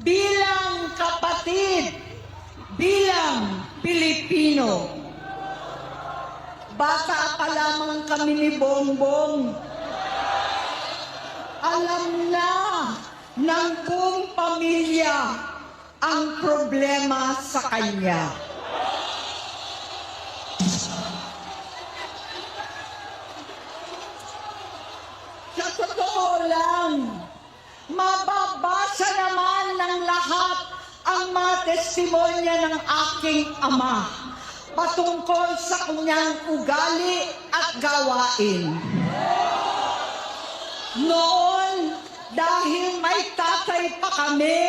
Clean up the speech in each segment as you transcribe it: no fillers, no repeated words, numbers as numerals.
bilang kapatid, bilang Pilipino. Bata pa lamang kami ni Bongbong. Alam na ng buong pamilya ang problema sa kanya. Sa totoo lang, mababasa naman ng lahat ang mga testimonya ng aking ama patungkol sa kanyang ugali at gawain. Noon, dahil may tatay pa kami,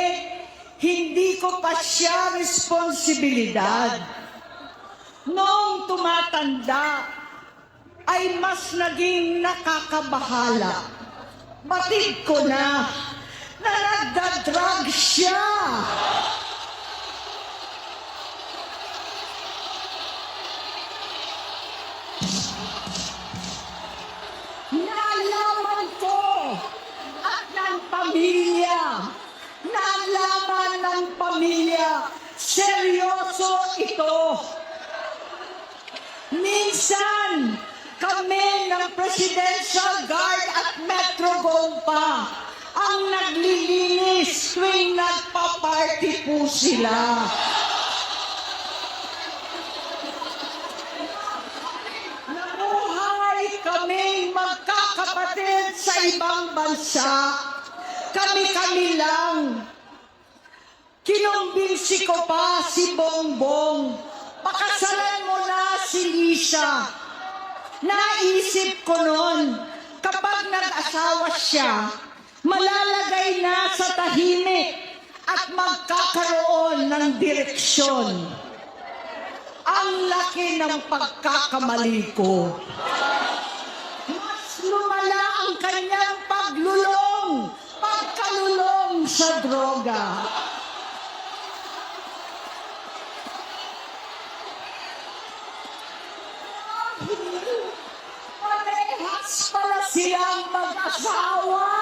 hindi ko pa siya responsibilidad. Noong tumatanda, ay mas naging nakakabahala. Batid ko na nagda-drug siya. Naalaman ko at ng pamilya, naalaman ng pamilya, seryoso ito. Minsan, kami ng Presidential Guard at Metro Gompa ang naglilinis tuwing nagpa-party po sila. Nabuhay kaming magkakapatid sa ibang bansa. Kami-kami lang. Kinumbinsi ko pa si Bongbong. Pakasalan mo na si Lisa. Naisip ko noon, kapag nag-asawa siya, malalagay na sa tahimik at magkakaroon ng direksyon. Ang laki ng pagkakamali ko. Mas lumala ang kanyang pagkalulong sa droga. Parehas pala silang mag-asawa.